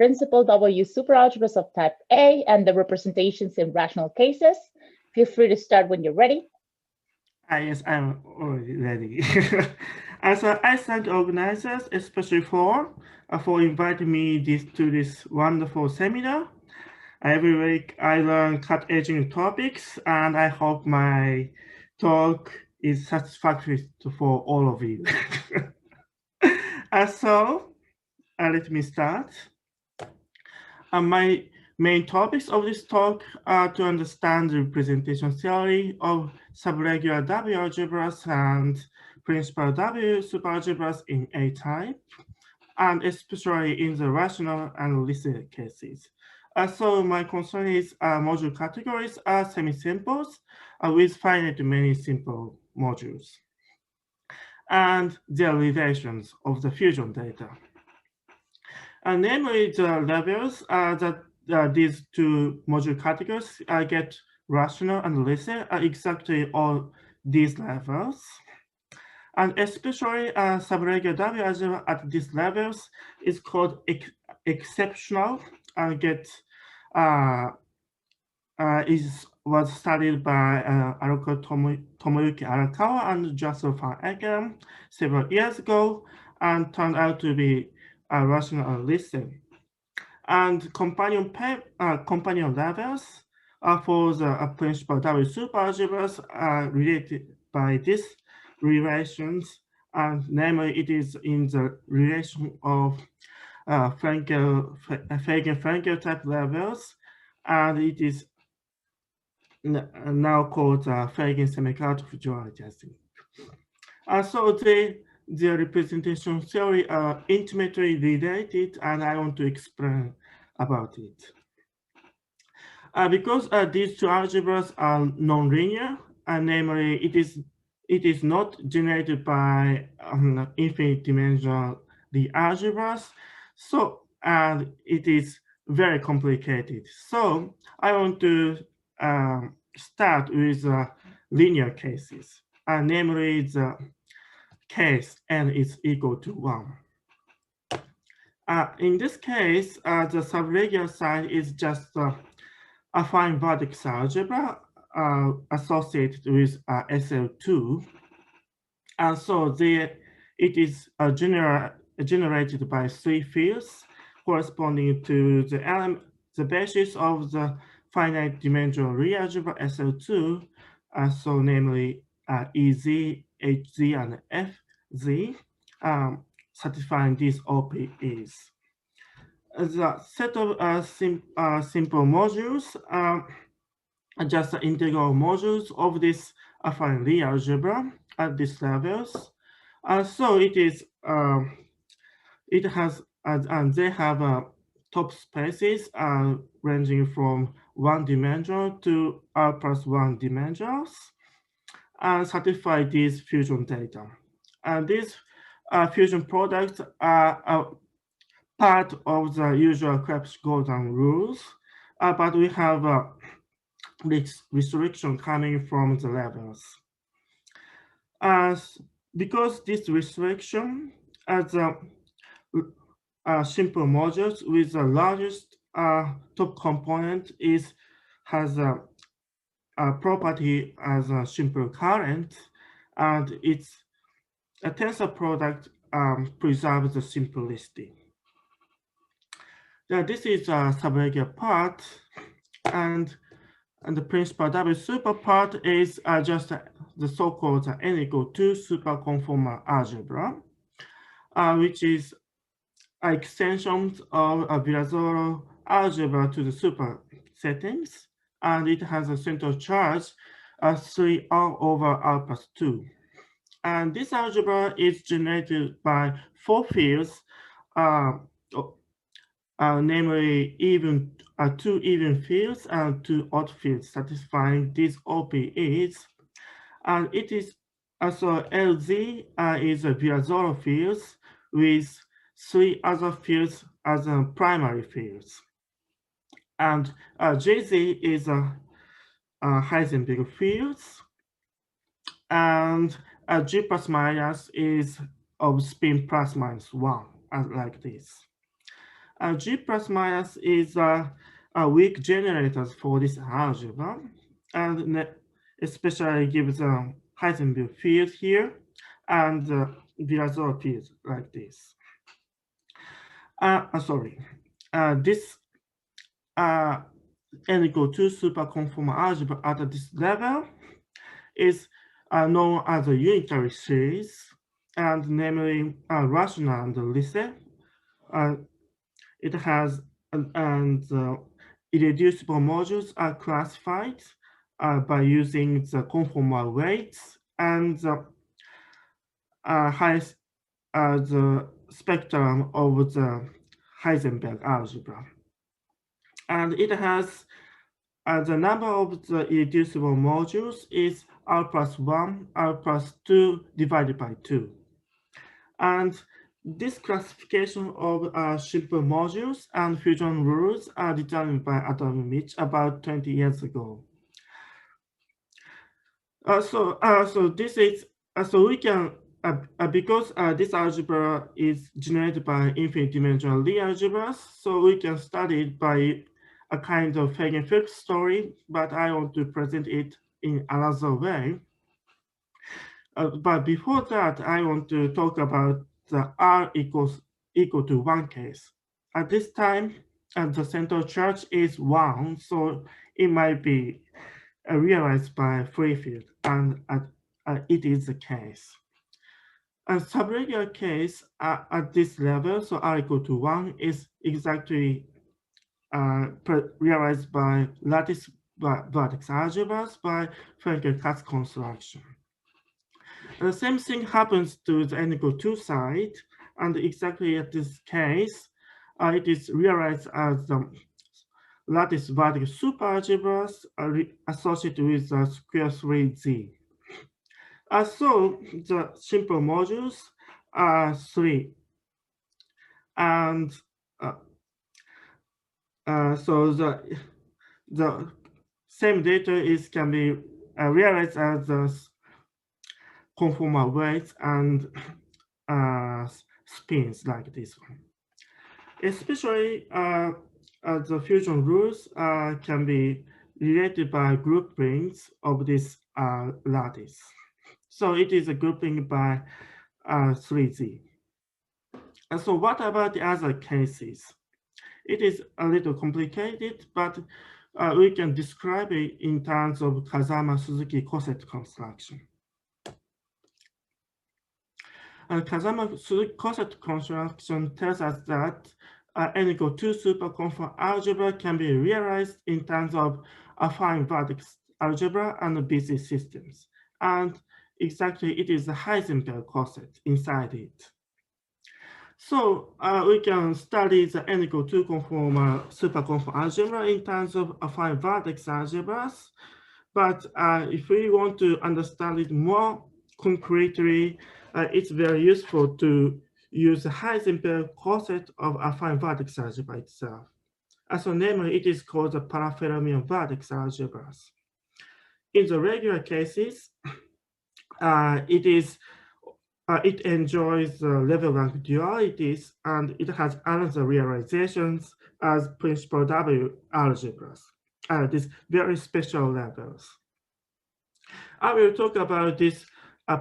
principal W superalgebras of type A and the representations in rational cases. Feel free to start when you're ready. Yes, I'm already ready. I thank organizers, especially for inviting me to this wonderful seminar. Every week I learn cut-edging topics, and I hope my talk is satisfactory for all of you. Let me start. My main topics of this talk are to understand the representation theory of subregular W-algebras and principal W superalgebras in A-type, and especially in the rational and listed cases. So my concern is module categories are semi-simples with finite many simple modules, and their relations of the fusion data. Namely, the levels that these two module categories get rational and listed are exactly all these levels. And especially subregular W algebra at these levels is called exceptional and was studied by Tomoyuki Arakawa and Justin van Ekeren several years ago and turned out to be rational and listed. And companion levels for the principal W superalgebras are related by these relations, and namely it is in the relation of Feigen-Frenkel type levels, and it is now called Feigen semi-Kerckhoff duality, I think. So the representation theory are intimately related, and I want to explain about it. Because these two algebras are nonlinear, namely it is not generated by infinite dimensional algebras, so it is very complicated. So I want to start with linear cases, namely the case n is equal to 1. In this case, the subregular side is just a fine vertex algebra associated with SL2. And so it is generated by 3 fields corresponding to the basis of the finite dimensional real algebra SL2, so namely EZ, HZ, and FZ, satisfying these OPEs. The set of simple modules are just the integral modules of this affine real algebra at these levels. So it is it has and they have top spaces ranging from 1 dimensional to R+1 dimensionals and satisfy these fusion data. And these fusion products are part of the usual Krebs-Gordon rules, but we have this restriction coming from the levels. Because this restriction as simple modules with the largest top component has a property as a simple current, and its tensor product preserves the simplicity. This is a subregular part, and the principal W super part is just the so-called n equal 2 superconformal algebra, which is extensions of a Virasoro algebra to the super settings, and it has a central charge 3R over R+2. And this algebra is generated by 4 fields, namely two even fields and 2 odd fields satisfying these OPEs. And it is also LZ is a Virasoro fields with 3 other fields as primary fields. And JZ is a Heisenberg fields, and G plus minus is of spin plus minus 1, like this. G plus minus is a weak generator for this algebra, and especially gives a Heisenberg field here and Virasoro field like this. This n equal to superconformal algebra at this level is known as a unitary series, and namely rational and Lise. It has irreducible modules are classified by using the conformal weights and the spectrum of the Heisenberg algebra. And it has the number of the irreducible modules is R plus 1, R plus 2 divided by 2. And this classification of simple modules and fusion rules are determined by Adam and Mitch about 20 years ago. This is so we can because this algebra is generated by infinite dimensional Lie algebras, so we can study it by a kind of Feigenfeld story, but I want to present it in another way. But before that, I want to talk about the R equal to 1 case. At this time, the central charge is 1, so it might be realized by free field, and it is the case. A subregular case at this level, so R equal to 1, is exactly realized by lattice vertex algebras by Frankel-Katz construction. The same thing happens to the n equal 2 side, and exactly at this case, it is realized as the lattice vertex superalgebras associated with the square 3z. So the simple modules are 3, and so the same data can be realized as the conformal weights and spins like this one. Especially the fusion rules can be related by groupings of this lattice. So it is a grouping by 3z. And so what about the other cases? It is a little complicated, but we can describe it in terms of Kazama-Suzuki coset construction. Kazama-Suzuki coset construction tells us that n equal 2 superconformal algebra can be realized in terms of affine vertex algebra and busy systems. And exactly, it is the Heisenberg coset inside it. So we can study the n equal 2 superconformal algebra in terms of affine vertex algebras. But if we want to understand it more concretely, it's very useful to use the Heisenberg coset of affine vertex algebra itself. So namely, it is called the parafermion vertex algebras. In the regular cases, it enjoys level rank dualities, and it has another realizations as principal W algebras, these very special levels. I will talk about this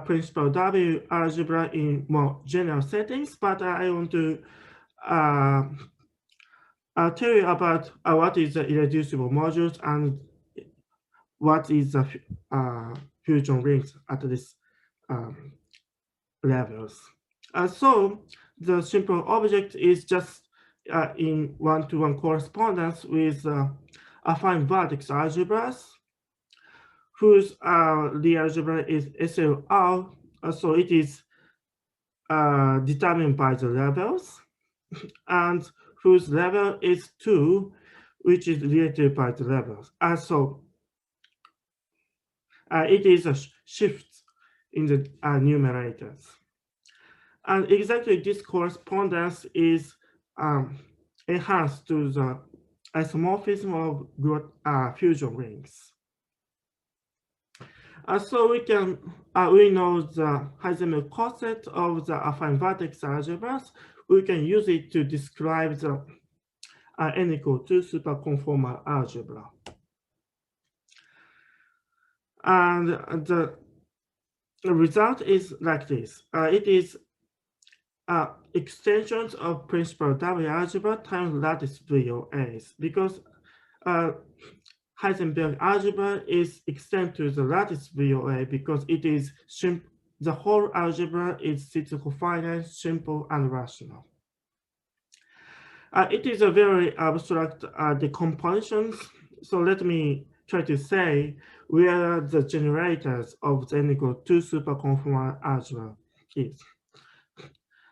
principal W algebra in more general settings, but I want to tell you about what is the irreducible modules and what is the fusion rings at this levels. So the simple object is just in one-to-one correspondence with affine vertex algebras, whose the algebra is SLR, so it is determined by the levels, and whose level is 2, which is related by the levels. So it is a shift in the numerators. And exactly this correspondence is enhanced to the isomorphism of fusion rings. So we know the Heisenberg coset of the affine vertex algebras. We can use it to describe the n equal to superconformal algebra. And the result is like this. It is extensions of principal W-algebra times lattice VOAs, because Heisenberg algebra is extended to the lattice VOA because it is the whole algebra is physical finite, simple, and rational. It is a very abstract decomposition. So let me try to say where the generators of the n equal to superconformal algebra is.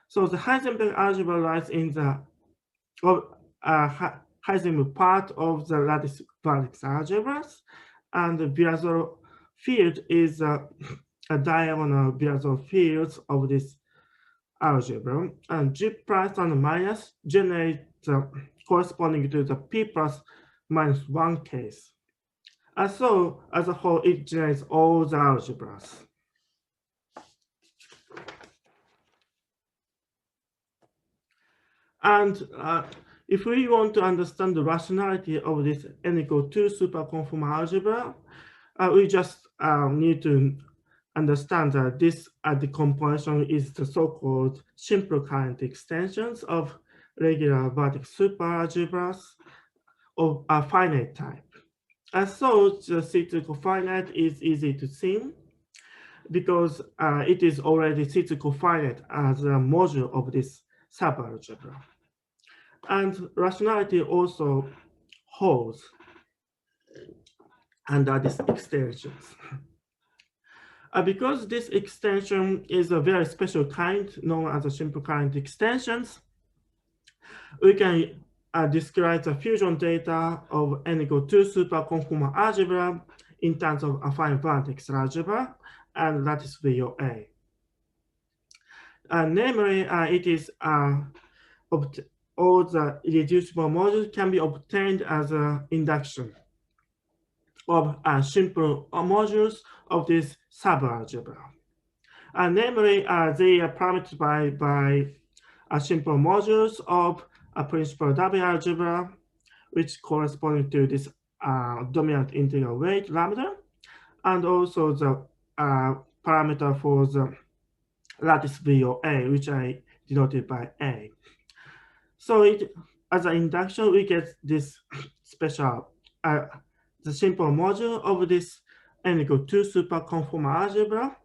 So the Heisenberg algebra lies in the Heisenberg part of the lattice vertex algebras, and the Biazor field is a diagonal Biazor fields of this algebra, and G plus and minus generate corresponding to the P plus minus 1 case. And so, as a whole, it generates all the algebras. And if we want to understand the rationality of this n equal to superconformal algebra, we just need to understand that this decomposition is the so-called simple current extensions of regular vertex superalgebras of a finite type. And so the physical finite is easy to see because it is already physical finite as a module of this subalgebra. And rationality also holds under these extensions. Because this extension is a very special kind known as a simple current extensions, we can describe the fusion data of n equal to superconformal algebra in terms of affine vertex algebra and lattice VOA. Namely, it is all the irreducible modules can be obtained as an induction of simple modules of this subalgebra. Namely, they are parameterized by simple modules of a principal W algebra, which correspond to this dominant integral weight lambda, and also the parameter for the lattice VOA, which I denoted by A. So as an induction, we get this special, the simple module of this n equal to superconformal algebra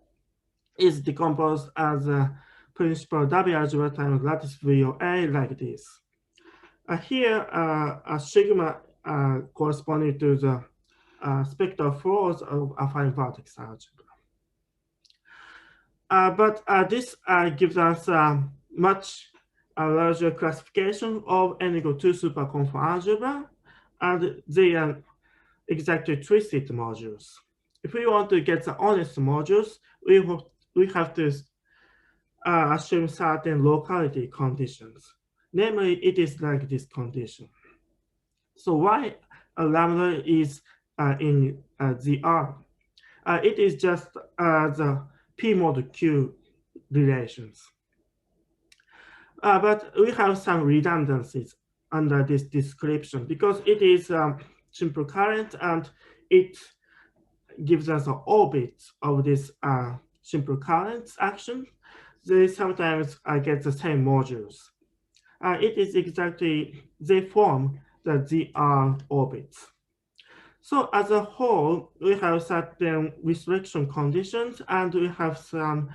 is decomposed as a principal W algebra times lattice VOA like this. Here, a sigma corresponding to the spectral floors of affine vertex algebra. But this gives us much larger classification of n equal to superconformal algebra, and they are exactly twisted modules. If we want to get the honest modules, we have to assume certain locality conditions. Namely, it is like this condition. So why lambda is in ZR? It is just the P mod Q relations. But we have some redundancies under this description because it is simple current and it gives us an orbit of this simple current action. They sometimes get the same modules. It is exactly, they form the ZR orbits. So as a whole, we have certain restriction conditions and we have some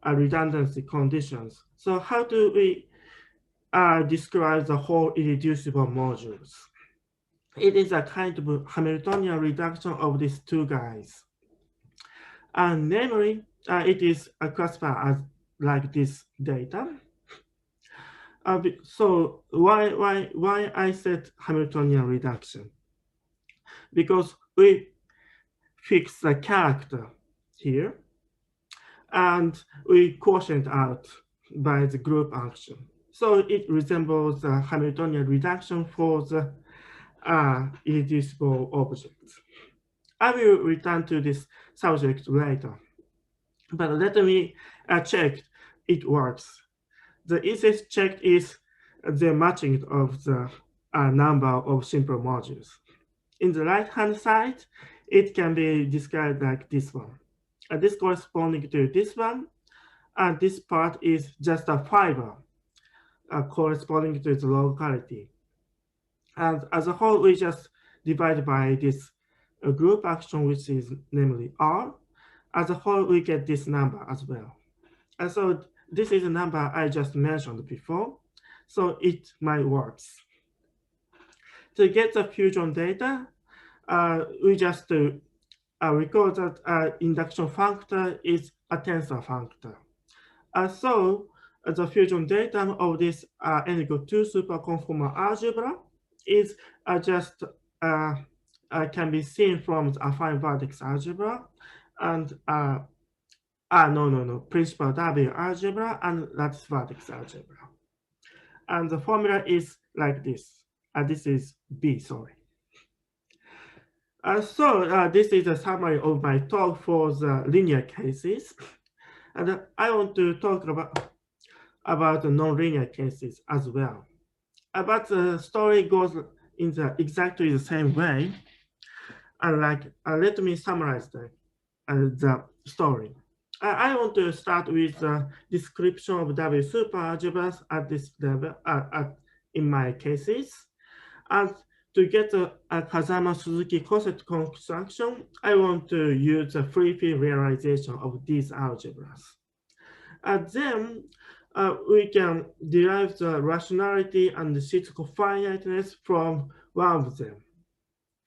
redundancy conditions. So how do we describe the whole irreducible modules? It is a kind of Hamiltonian reduction of these two guys. And namely, it is classified as like this data. So why I said Hamiltonian reduction? Because we fix the character here, and we quotient out by the group action. So it resembles the Hamiltonian reduction for the irreducible objects. I will return to this subject later, but let me check it works. The easiest check is the matching of the number of simple modules. In the right-hand side, it can be described like this one. This corresponding to this one, and this part is just a fiber corresponding to the locality. And as a whole, we just divide by this group action, which is namely R. As a whole, we get this number as well. And so this is a number I just mentioned before, so it might work. To get the fusion data, we just record that induction factor is a tensor factor. So the fusion data of this n equal 2 superconformal algebra is just can be seen from the affine vertex algebra and principal W algebra and lattice vertex algebra. And the formula is like this. This is B, sorry. This is a summary of my talk for the linear cases. And I want to talk about the nonlinear cases as well. But the story goes in exactly the same way. Let me summarize the story. I want to start with the description of W superalgebras at this level in my cases. And to get a Kazama-Suzuki coset construction, I want to use the free field realization of these algebras. Then we can derive the rationality and the physical finiteness from one of them.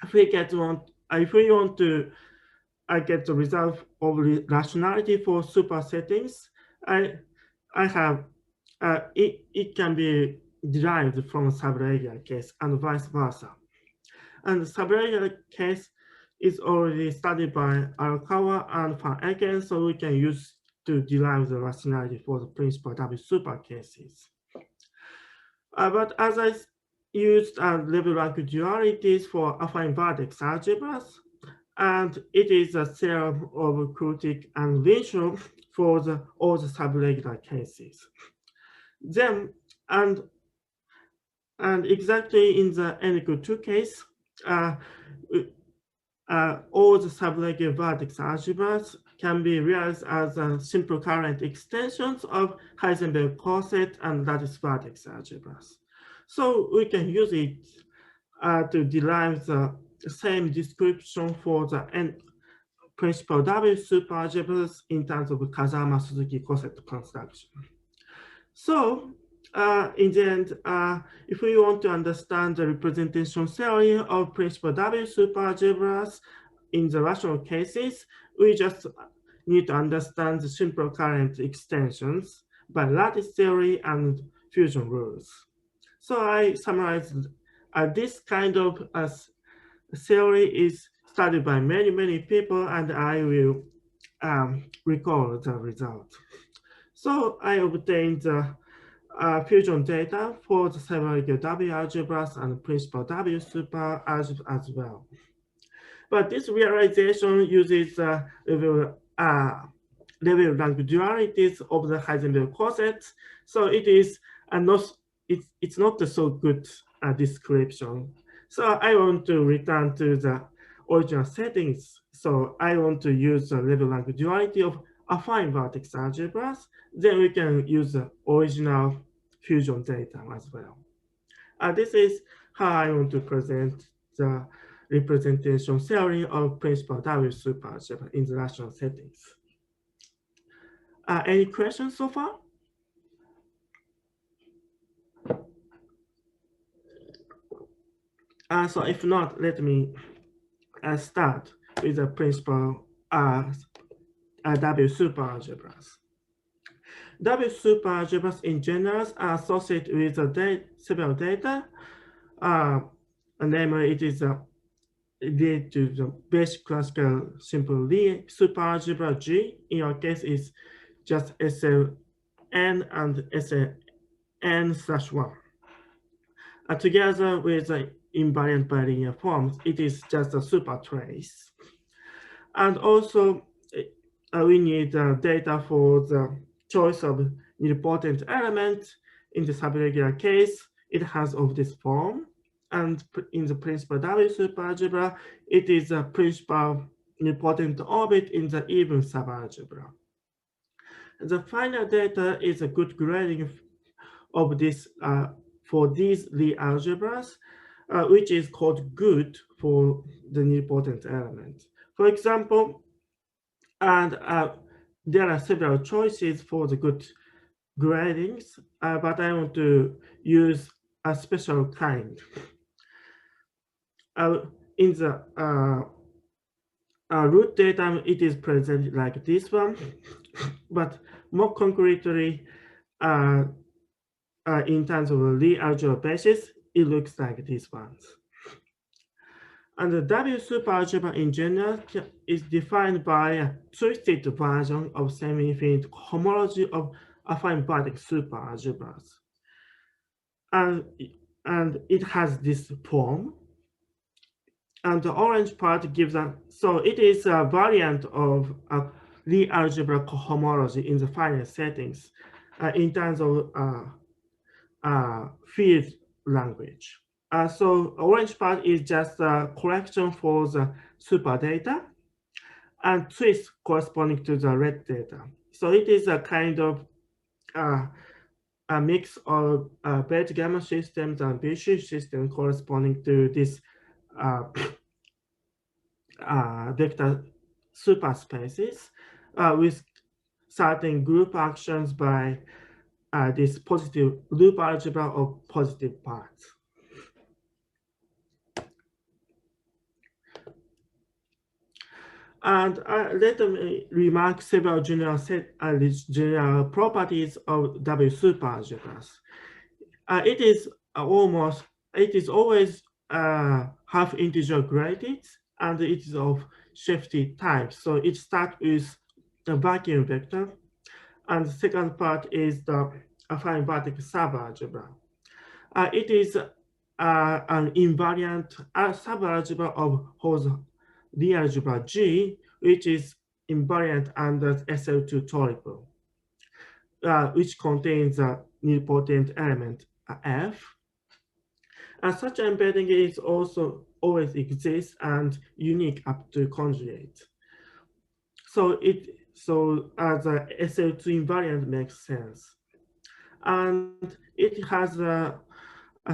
If we want to get the result of rationality for supersettings, it can be derived from a subregular case and vice versa. And the subregular case is already studied by Arakawa and Van Ecken, so we can use to derive the rationality for the principal W super cases. But as I used level rank dualities for affine vertex algebras, and it is a theorem of Krutich and Winchell for all the subregular cases. Then, and exactly in the n equal 2 case, all the subregular vertex algebras can be realized as simple current extensions of Heisenberg coset and lattice vertex algebras. So we can use it to derive the same description for the principal W superalgebras in terms of Kazama-Suzuki coset construction. So in the end, if we want to understand the representation theory of principal W superalgebras in the rational cases, we just need to understand the simple current extensions by lattice theory and fusion rules. So I summarized this kind of theory is studied by many people, and I will record the result. So I obtained the fusion data for the subregular W algebras and principal W super algebras as well. But this realization uses level rank dualities of the Heisenberg cosets, so it is it's not a so good description. So I want to return to the original settings. So I want to use the level rank duality of affine vertex algebras. Then we can use the original fusion data as well. This is how I want to present the representation theory of principal W superalgebra in the rational settings. Any questions so far? So if not, let me start with the principal W superalgebras. W superalgebras in general are associated with several data. Namely, it is related to the basic classical simple linear superalgebra G. In your case, is just SLN and SLN/1. Together with the invariant bilinear forms, it is just a super trace. And also, we need data for the choice of nilpotent element. In the subregular case, it has of this form. and in the principal W superalgebra, it is a principal nilpotent orbit in the even subalgebra. The final data is a good grading of this for these Lie algebras, which is called good for the nilpotent element. For example, and there are several choices for the good gradings, but I want to use a special kind. In the root data, it is presented like this one, but more concretely, in terms of the Lie algebra basis, it looks like these ones. And the W superalgebra in general is defined by a twisted version of semi-infinite homology of affine vertex superalgebras. And it has this form. And the orange part gives a, so it is a variant of a Lie algebra cohomology in the finite settings in terms of field language. So orange part is just a correction for the super data and twist corresponding to the red data. So it is a kind of a mix of Bethe gamma systems and Bishi system corresponding to this vector superspaces with certain group actions by this positive loop algebra of positive parts. And let me remark several general properties of W superalgebras. It is always half integer graded, and it is of Shefty type. So it starts with the vacuum vector, and the second part is the affine vertex subalgebra. It is an invariant subalgebra of whose Lie algebra G, which is invariant under SL2 triple, which contains a nilpotent element F. And such embedding is also always exists and unique up to conjugate. So as a SL2 invariant makes sense. And it has a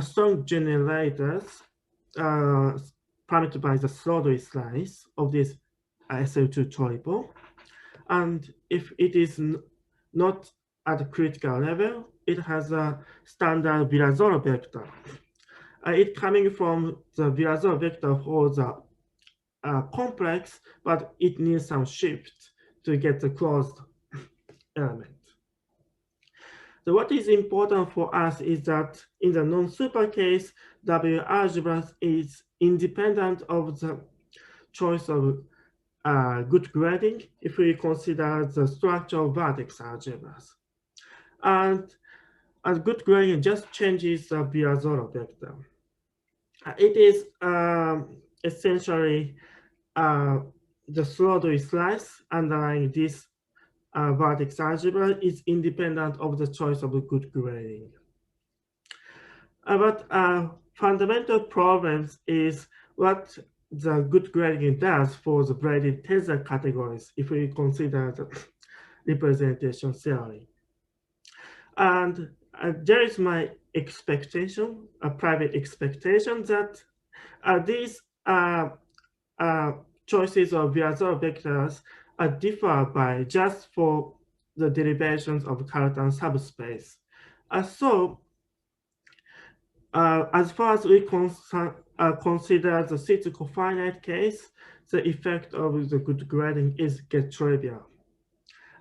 strong generators parametered by the Srodui slice of this SL2 triple. And if it is not at a critical level, it has a standard Virasoro vector. It coming from the Virasoro vector for the complex, but it needs some shift to get the closed element. So what is important for us is that in the non-super case, W-algebras is independent of the choice of good grading if we consider the structure of vertex algebras. And good grading just changes the Virasoro vector. It is essentially the Srodui slice underlying this vertex algebra is independent of the choice of good grading. But fundamental problems is what the good grading does for the braided tensor categories if we consider the representation theory. And there is my expectation, a private expectation that these choices of Virasoro vectors differ by just for the derivations of Cartan subspace. So as far as we consider the physical finite case, the effect of the good grading is get trivial.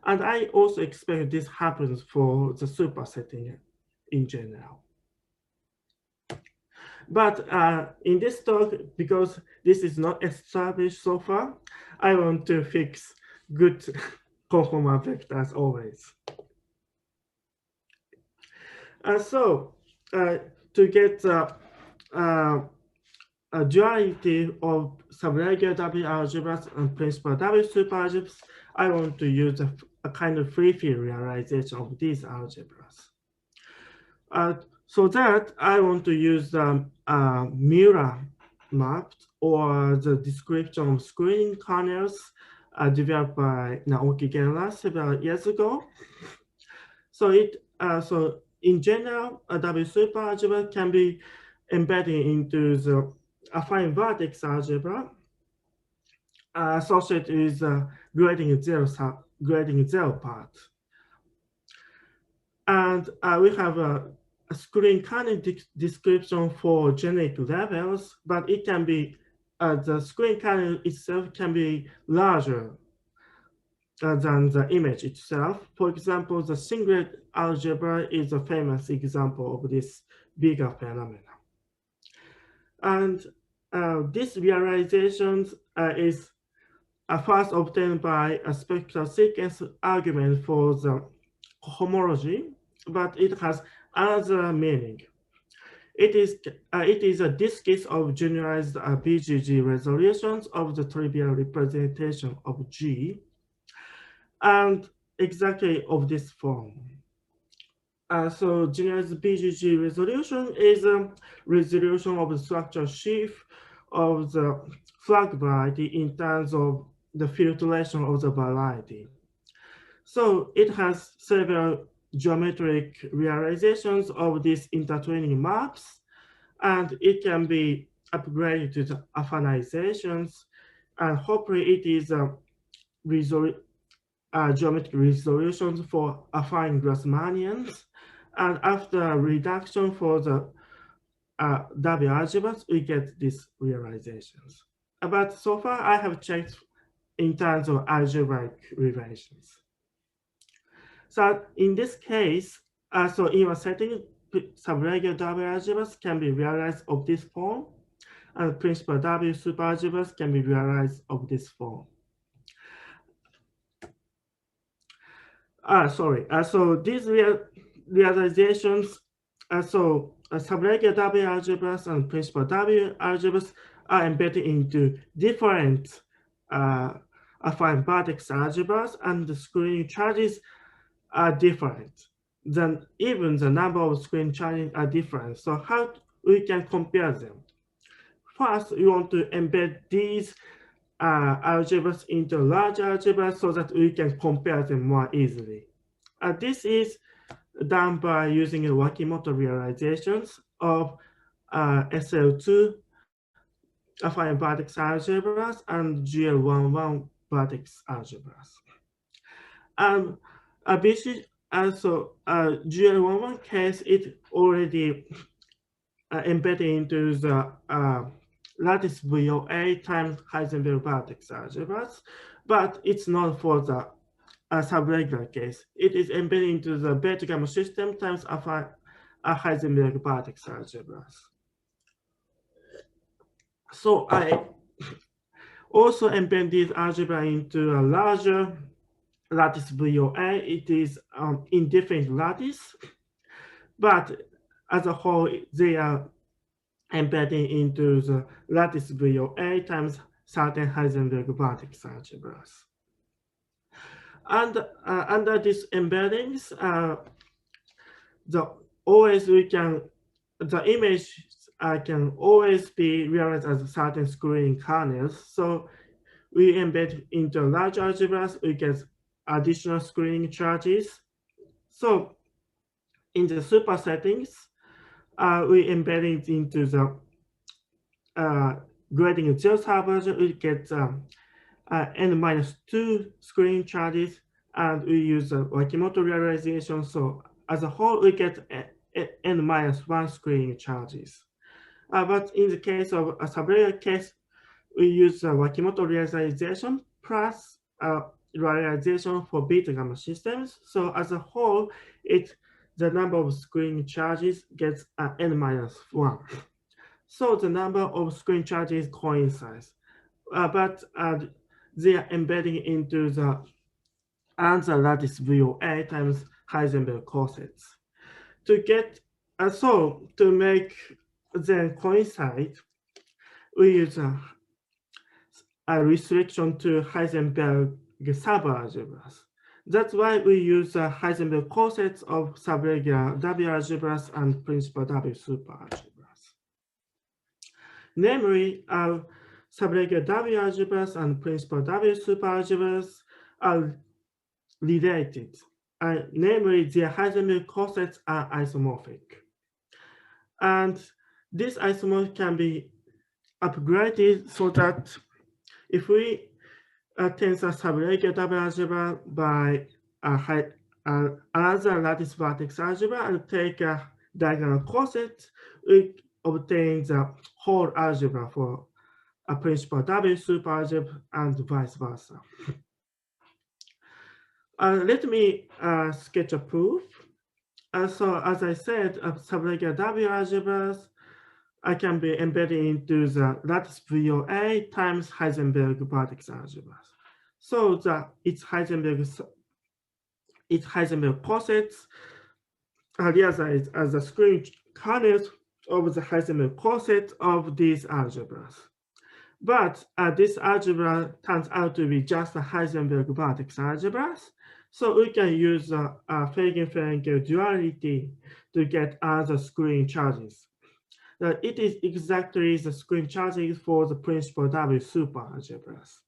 And I also expect this happens for the supersetting in general. But in this talk, because this is not established so far, I want to fix good conformal vectors always. So to get a duality of subregular W algebras and principal W superalgebras, I want to use a kind of free field realization of these algebras. So that I want to use the mirror map or the description of screening kernels developed by Naoki Genra several years ago. So so in general, a W superalgebra can be embedded into the affine vertex algebra associated with grading zero part. And we have a screen kernel description for generic levels, but it can be, the screen kernel itself can be larger than the image itself. For example, the singlet algebra is a famous example of this bigger phenomenon. And this realization is first obtained by a spectral sequence argument for the homology, but it has another meaning. It is a discrete of generalized BGG resolutions of the trivial representation of G, and exactly of this form. So generalized BGG resolution is a resolution of the structure sheaf of the flag variety in terms of the filtration of the variety. So it has several geometric realizations of these intertwining maps, and it can be upgraded to the affinizations, and hopefully it is a geometric resolutions for affine Grassmannians. And after reduction for the W-algebras, we get these realizations. But so far, I have checked in terms of algebraic relations. So in this case, so in a setting, subregular W-algebras can be realized of this form, and principal W superalgebras can be realized of this form. So these realizations, subregular W algebras and principal W algebras are embedded into different affine vertex algebras, and the screening charges are different. Then even the number of screen charges are different. So how we can compare them? First, we want to embed these algebras into large algebras so that we can compare them more easily. This is done by using Wakimoto realizations of SL2 affine vertex algebras and GL11 vertex algebras. GL11 case, it already embedded into the lattice VOA times Heisenberg vertex algebras, but it's not for the subregular case. It is embedded into the Bethe gamma system times Heisenberg vertex algebras. So I also embed this algebra into a larger lattice VOA. It is indefinite lattice, but as a whole, they are embedding into the lattice VOA times certain Heisenberg vertex algebras. And under these embeddings, the image can always be realized as certain screening kernels. So we embed into large algebras, we get additional screening charges. So in the super settings, we embed it into the grading zero subversion, we get n-2 screening charges, and we use the Wakimoto realization. So as a whole, we get n-1 screening charges. But in the case of a subregular case, we use Wakimoto realization plus realization for Bethe gamma systems. So as a whole, the number of screening charges gets n-1. So the number of screen charges coincides, but they are embedding into the answer lattice VOA times Heisenberg cosets. To make them coincide, we use a restriction to Heisenberg subalgebras. That's why we use Heisenberg cosets of subregular W-algebras and principal W superalgebras. Namely, subregular W-algebras and principal W superalgebras are related. Namely, their Heisenberg cosets are isomorphic. And this isomorph can be upgraded so that if we tensor subregular double algebra by another lattice vertex algebra and take a diagonal coset, we obtain the whole algebra for a principal W superalgebra and vice versa. Let me sketch a proof. So as I said, subregular W algebras can be embedded into the lattice VOA times Heisenberg vertex algebras. So its Heisenberg cosets are realized as the screen kernels of the Heisenberg coset of these algebras. But this algebra turns out to be just a Heisenberg vertex algebras. So we can use Feigin-Frenkel duality to get other screen charges. It is exactly the screen charges for the principal W superalgebras.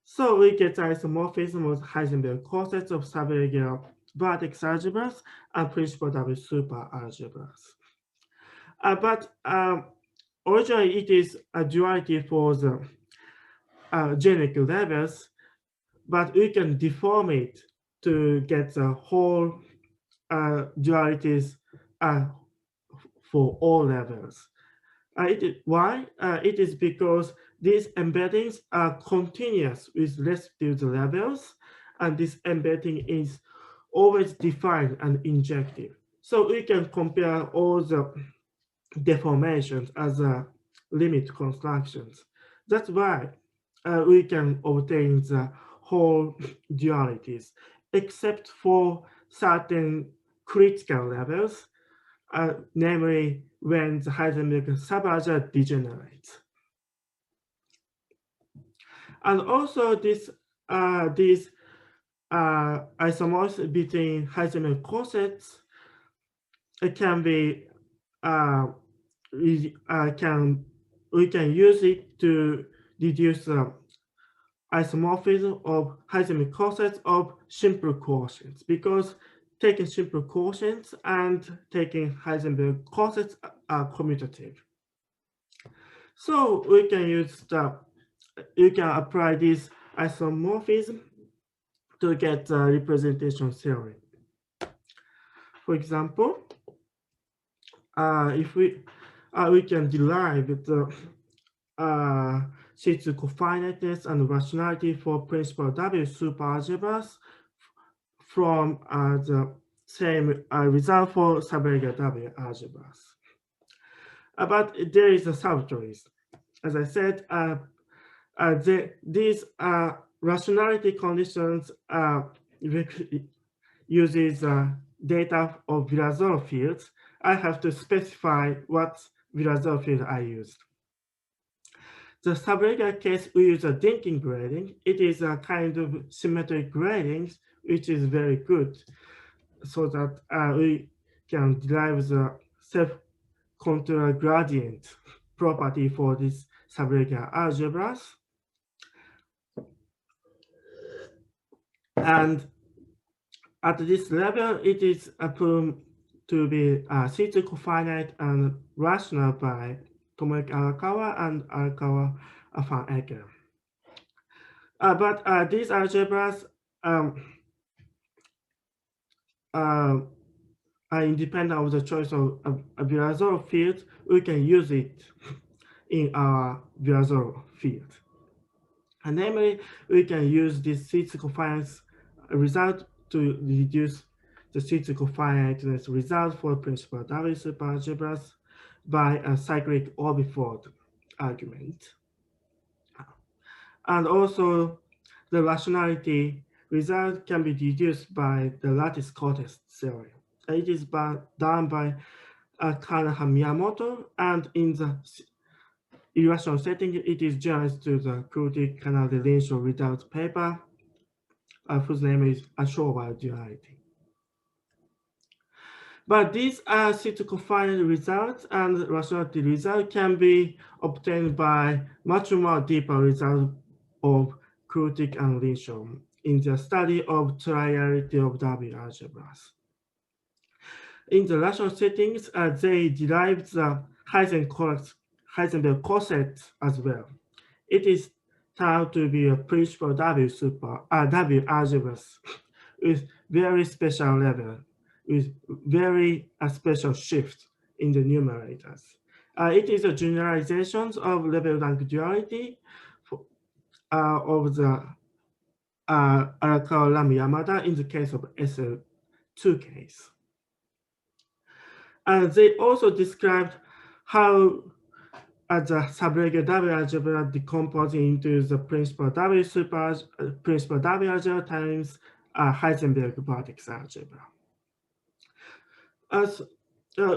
So we get isomorphism of Heisenberg cosets of subregular vertex algebras and principal W superalgebras. But originally it is a duality for the generic levels, but we can deform it to get the whole dualities for all levels. Why? It is because these embeddings are continuous with respect to the levels, and this embedding is always defined and injective. So we can compare all the deformations as limit constructions. That's why we can obtain the whole dualities, except for certain critical levels, namely when the Heisenberg subalgebra degenerates. And also these isomorphs between Heisenberg cosets can be we can use it to reduce isomorphism of Heisenberg cosets of simple quotients, because taking simple quotients and taking Heisenberg cosets are commutative. So we can use you can apply this isomorphism to get the representation theory. For example, if we can derive the physical finiteness and rationality for principal W superalgebras from the same result for subregular W algebras. But there is a subtrace. As I said, these rationality conditions uses data of Virasoro fields. I have to specify what Virasoro field I used. The subregular case, we use a Dynkin grading. It is a kind of symmetric grading, which is very good, so that we can derive the self-contour gradient property for these subregular algebras. And at this level, it is proven to be physical finite and rational by Tomoaki Arakawa and Arakawa van Ecker. But these algebras are independent of the choice of a Virasoro field. We can use it in our Virasoro field. And namely, we can use this physical finite result to reduce the physical finiteness result for principal W superalgebras by a cyclic orbifold argument. And also, the rationality result can be deduced by the lattice coset theory. It is done by Kanaha Miyamoto, and in the irrational setting, it is generalized to the Kurtik-Kanade-Renshaw result paper whose name is Ashova duality. But these confined results and rationality results can be obtained by much more deeper results of Krutik and Linshon in the study of triarity of W-algebras. In the rational settings, they derived the Heisenberg coset as well. It is found to be a principal W-algebras with very special level, with very special shift in the numerators. It is a generalization of level rank duality of the Arakawa Lam Yamada in the case of SL2 case. They also described how the subregular W algebra decomposes into the principal W principal W algebra times Heisenberg vertex algebra. As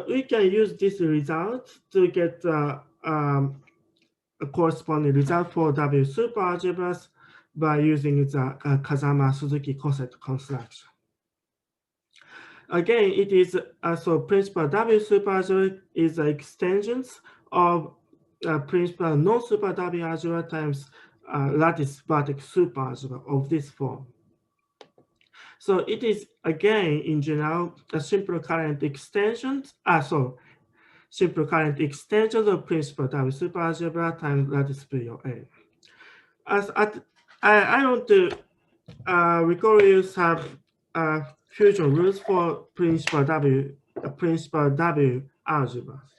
we can use this result to get a corresponding result for W superalgebras by using the Kazama-Suzuki coset construction. Again, it is so principal W superalgebra is the extensions of principal non-super W algebra times lattice vertex superalgebra of this form. So it is again in general a simple current extensions. Simple current extensions of principal W superalgebra times lattice VOA. I want to recall you some fusion rules for principal W algebras.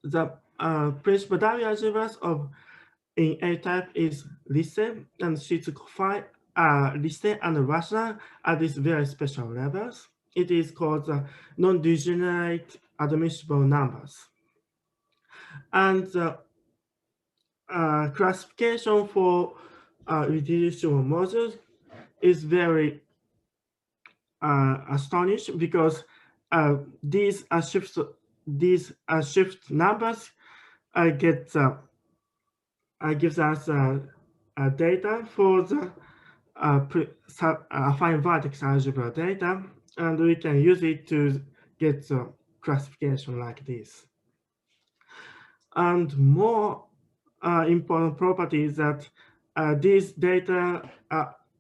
The principal W algebras of in A type is listed and confined listed and rational at these very special levels. It is called non-degenerate admissible numbers. And the classification for reducible modules is very astonishing because these shift numbers gives us data for the affine vertex algebra data, and we can use it to get the classification like this. And more important property is that these data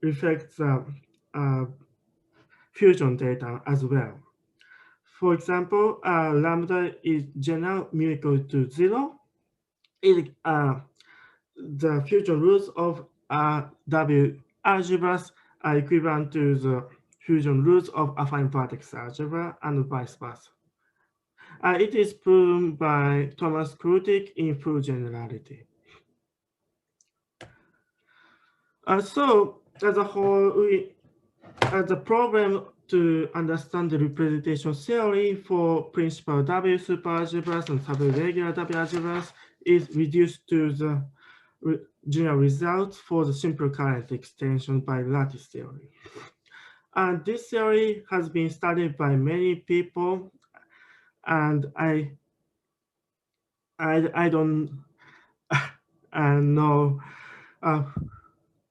reflect fusion data as well. For example, lambda is general mu equal to 0. The fusion rules of W algebras are equivalent to the fusion rules of affine vertex algebra and vice versa. It is proven by Thomas Krutik in full generality. So as a whole, the problem to understand the representation theory for principal W superalgebras and subregular W algebras is reduced to the general results for the simple current extension by lattice theory. And this theory has been studied by many people, and I don't know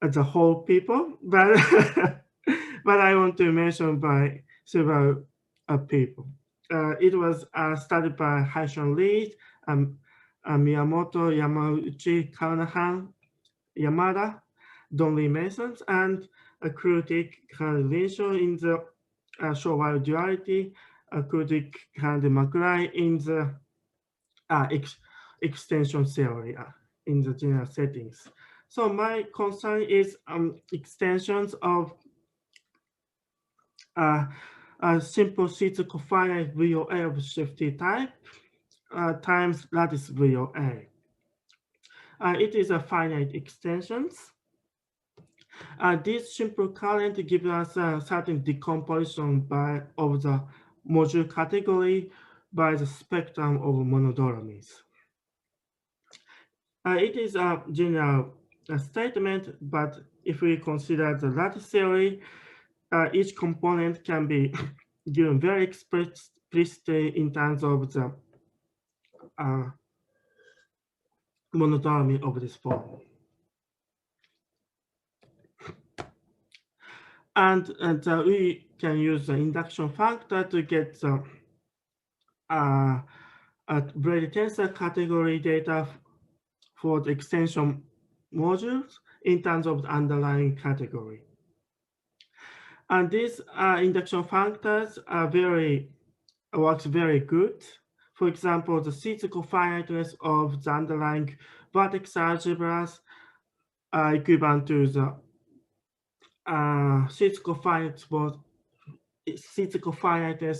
the whole people, but but I want to mention by several people. It was studied by Haishun Lee, Miyamoto, Yamauchi, Kanahan, Yamada, Donley Masons, and Krutik and Linshon in the short-wave duality, Krutik and McRae in the extension theory in the general settings. So my concern is extensions of a simple confined VOA of shifty type times lattice VOA. It is a finite extensions. This simple current gives us a certain decomposition of the module category by the spectrum of monodromies. It is a general statement, but if we consider the lattice theory, each component can be given very explicitly in terms of the monodromy of this form. And we can use the induction factor to get the Brady tensor category data for the extension modules in terms of the underlying category. And these induction factors are works very good. For example, the physical finiteness of the underlying vertex algebras are equivalent to the physical finiteness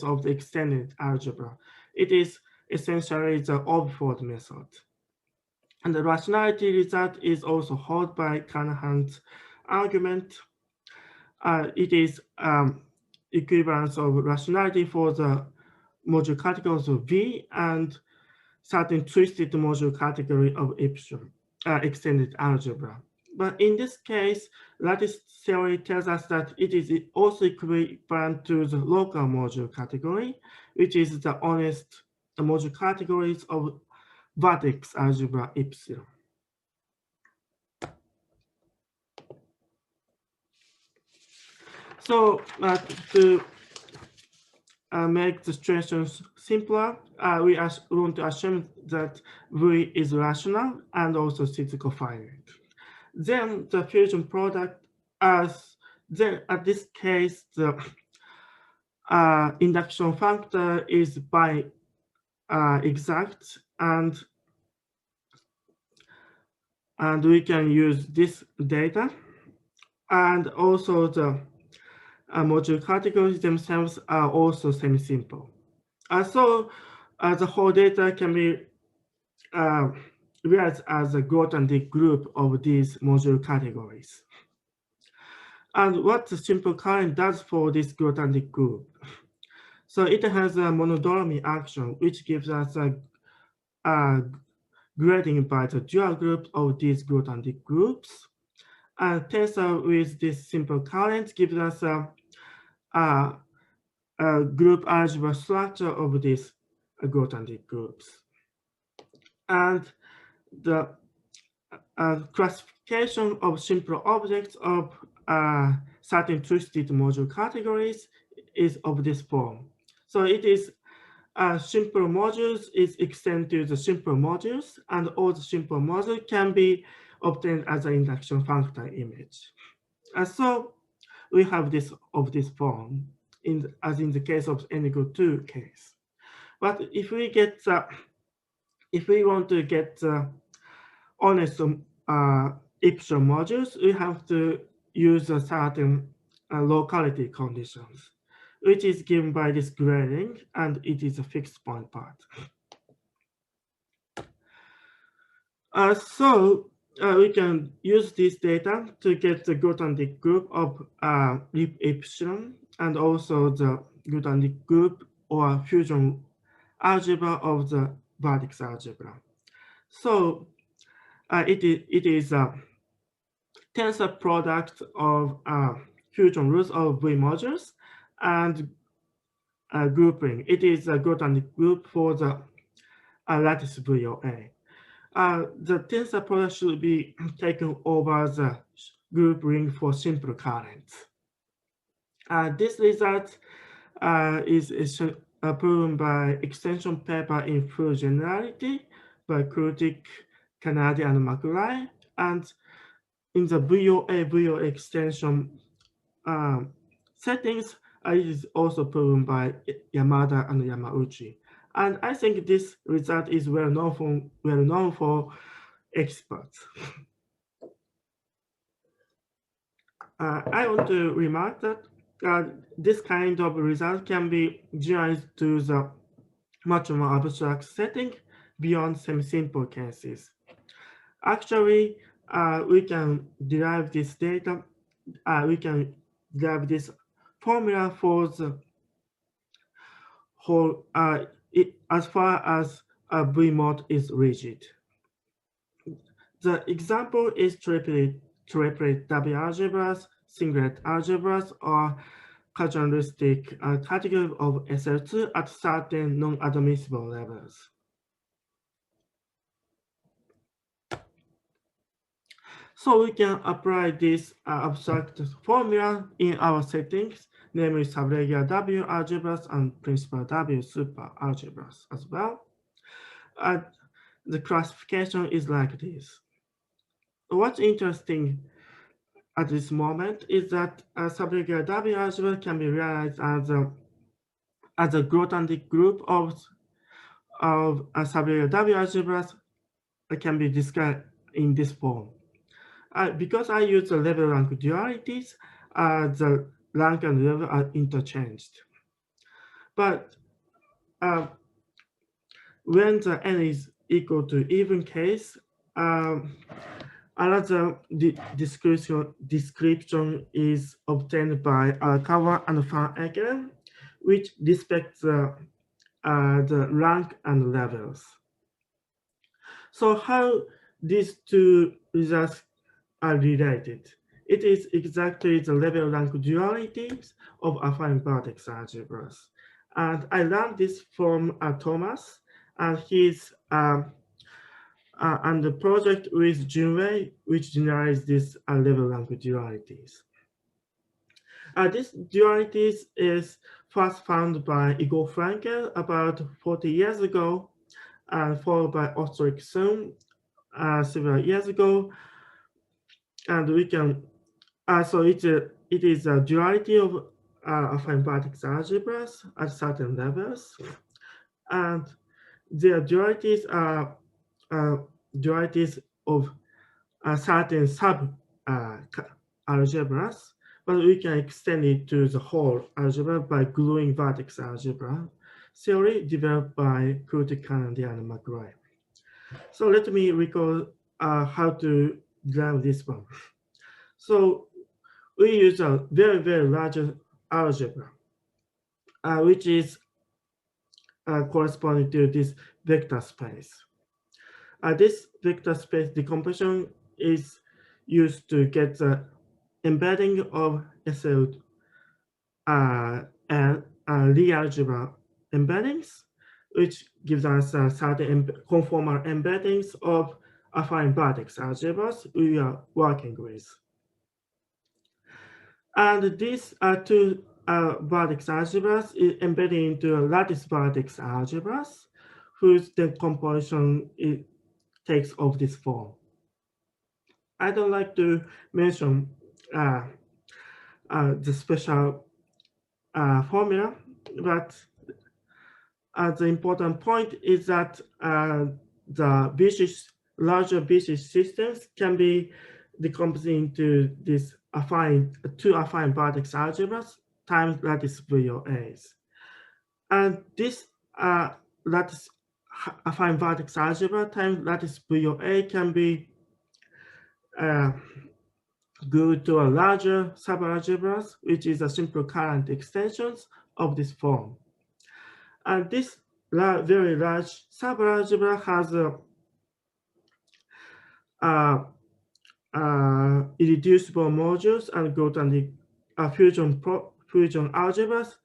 of the extended algebra. It is essentially the Oberford method. And the rationality result is also held by Carnahan's argument. It is equivalence of rationality for the module categories of V and certain twisted module category of epsilon, extended algebra. But in this case, lattice theory tells us that it is also equivalent to the local module category, which is the honest module categories of vertex algebra epsilon. So to make the situations simpler, we want to assume that V is rational and also physical finite. Then the fusion product, then at this case, the induction factor is by exact, and we can use this data, and also the module categories themselves are also semi-simple. So the whole data can be read as a Grothendieck group of these module categories. And what the simple current does for this Grothendieck group? So it has a monodromy action, which gives us a grading by the dual group of these Grothendieck groups. And tensor with this simple current gives us a group algebra structure of these Grothendieck groups. And the classification of simple objects of certain twisted module categories is of this form. So it is simple modules is extended to the simple modules, and all the simple modules can be obtained as an induction factor image. So we have this of this form, as in the case of n equal 2 case. But if we get if we want to get honest epsilon modules, we have to use a certain locality conditions, which is given by this grading, and it is a fixed point part. So we can use this data to get the Grothendieck group of epsilon, and also the Grothendieck group or fusion algebra of the vertex algebra. So it is a tensor product of fusion roots of V modules and grouping. It is a Grothendieck group for the lattice VOA. The tensor product should be taken over the group ring for simple currents. This result is proven by extension paper in full generality by Krutik, Kanadi, and Makurai, and in the VOA extension settings, it is also proven by Yamada and Yamauchi. And I think this result is well known for experts. I want to remark that this kind of result can be generalized to the much more abstract setting beyond semi-simple cases. Actually, we can derive this data, we can derive this formula for the whole, as far as a V mod is rigid. The example is triplet W-algebras, singlet algebras, or casualistic category of SL2 at certain non-admissible levels. So we can apply this abstract formula in our settings, namely subregular W-algebras and principal W superalgebras as well. The classification is like this. What's interesting at this moment is that a subregular W algebra can be realized as a Grothendieck group of subregular W algebras that can be described in this form. Because I use the level rank dualities, the rank and level are interchanged. But when the n is equal to even case, another description is obtained by Arakawa and Van Ekeren, which respects the rank and levels. So how these two results are related? It is exactly the level rank dualities of affine vertex algebras. And I learned this from Thomas and his and the project with Junwei, which generalizes this level rank dualities. This dualities is first found by Igor Frankel about 40 years ago, and followed by Ostrich soon several years ago. And we can, so it is a duality of affine vertex algebras at certain levels. And their dualities are dualities of certain sub algebras, but we can extend it to the whole algebra by gluing vertex algebra theory developed by Kurtikandi and McRae. So let me recall how to derive this one. So we use a very, very large algebra, which is corresponding to this vector space. This vector space decomposition is used to get the embedding of SL and Lie algebra embeddings, which gives us certain conformal embeddings of affine vertex algebras we are working with. And these two vertex algebras is embedded into lattice vertex algebras, whose decomposition takes of this form. I don't like to mention the special formula, but the important point is that the larger basis systems can be decomposed into this two affine vertex algebras times lattice VOAs. And this lattice affine vertex algebra times lattice VOA can be glued to a larger subalgebras, which is a simple current extensions of this form. And this very large subalgebra has irreducible modules and Grothendieck fusion algebras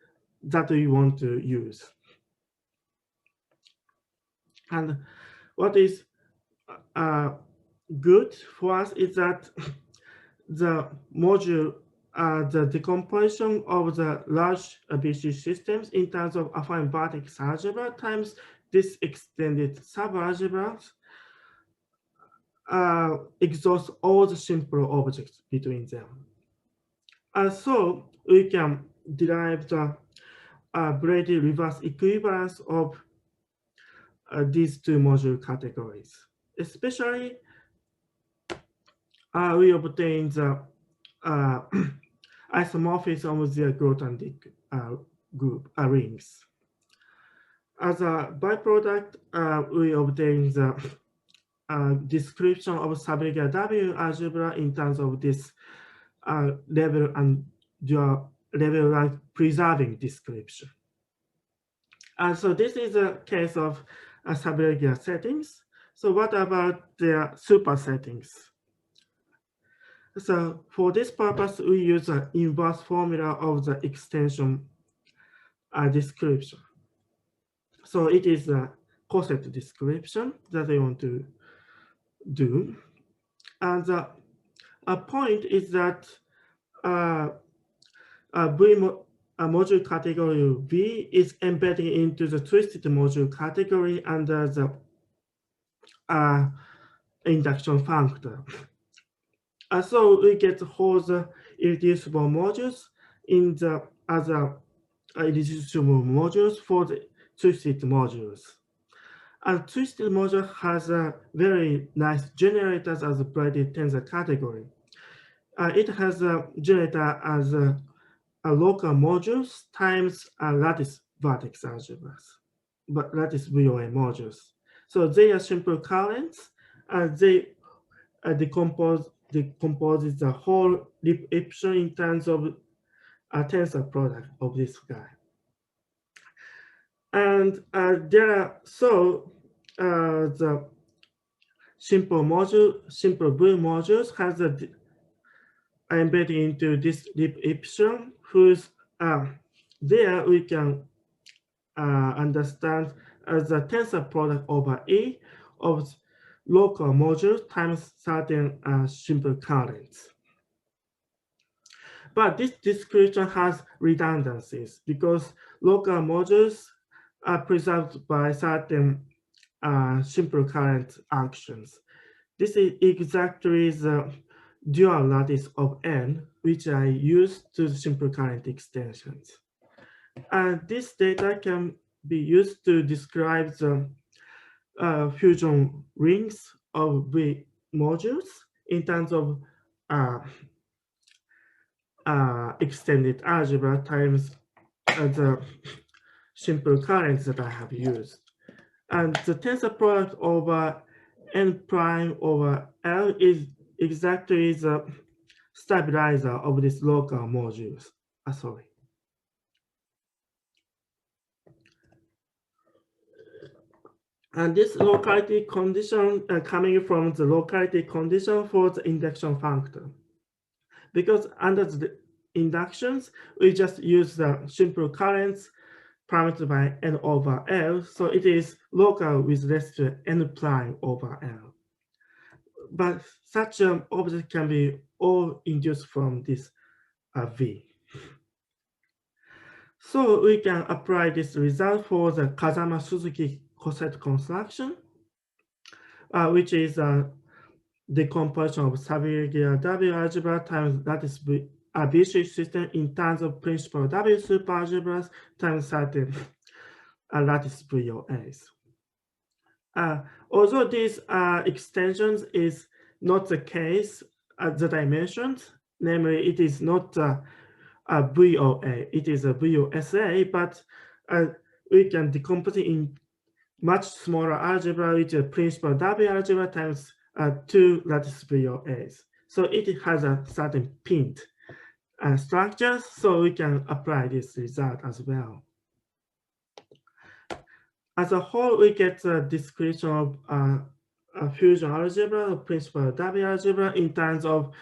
that we want to use. And what is good for us is that the module, the decomposition of the large BC systems in terms of affine vertex algebra times this extended subalgebras exhausts all the simple objects between them. So we can derive the braided reverse equivalence of these two module categories. Especially, we obtain the isomorphism of the Grothendieck group rings. As a byproduct, we obtain the description of subregular W algebra in terms of this level and dual level rank preserving description. And so this is a case of subregular settings. So what about their super settings? So for this purpose, we use an inverse formula of the extension description. So it is a coset description that I want to do. And the A point is that a module category V is embedding into the twisted module category under the induction functor. So we get whole irreducible modules in the other irreducible modules for the twisted modules. A twisted module has a very nice generators as a braided tensor category. It has a generator as a local modules times lattice vertex algebras, but lattice VOA modules. So they are simple currents, and they decompose the whole epsilon in terms of a tensor product of this guy. And there are the simple V modules has a embedded into this lip epsilon, whose there we can understand as the tensor product over E of local modules times certain simple currents. But this description has redundancies because local modules are preserved by certain simple current actions. This is exactly the dual lattice of N, which I use to simple current extensions. And this data can be used to describe the fusion rings of V modules in terms of extended algebra times the simple currents that I have used. And the tensor product over N prime over L is exactly the stabilizer of these local modules. Sorry. And this locality condition coming from the locality condition for the induction functor. Because under the inductions, we just use the simple currents parameter by N over L. So it is local with respect to N prime over L. But such an object can be all induced from this V. So we can apply this result for the Kazama-Suzuki coset construction, which is a decomposition of subregular W-algebra times lattice V-shaped system in terms of principal W superalgebras times certain lattice VOAs. Although these extensions is not the case that I mentioned, namely it is not a VOA, it is a VOSA, but we can decompose it in much smaller algebra, which is principal W algebra times 2 lattice VOAs. So it has a certain pinned structure, so we can apply this result as well. As a whole, we get a description of a fusion algebra, of principal W algebra in terms of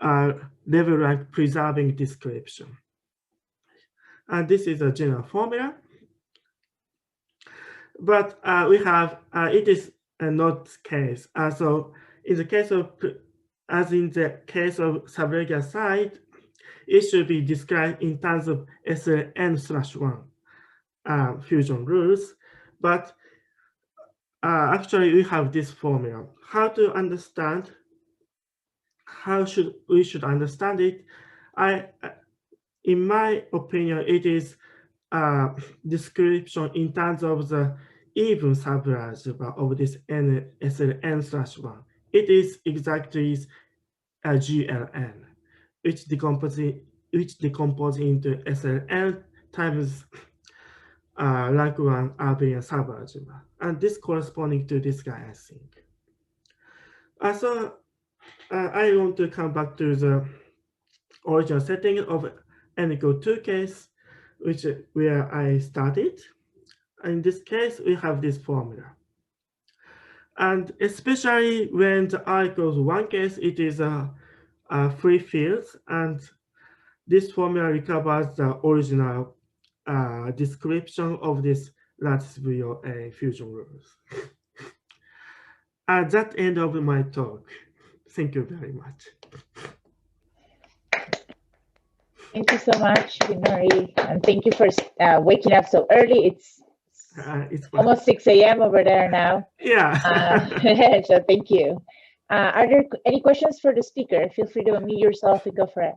level rank preserving description. And this is a general formula. But we have, it is not case. So in the case of, as in the case of subregular side, it should be described in terms of SLN/1 fusion rules. But actually, we have this formula. How to understand? How we should understand it? In my opinion, it is a description in terms of the even subalgebra of this SLN/1. It is exactly a GLN, which decomposes into SLN times rank 1 abelian subalgebra, and this corresponding to this guy, I think. So I want to come back to the original setting of n equal 2 case, where I started. In this case, we have this formula. And especially when the R equals 1 case, it is a free field, and this formula recovers the original description of this lattice VOA fusion rules. At that end of my talk. Thank you very much. Thank you so much, Shigenori, and thank you for waking up so early. It's almost 6 a.m. over there now. Yeah. So thank you. Are there any questions for the speaker? Feel free to unmute yourself and go for it.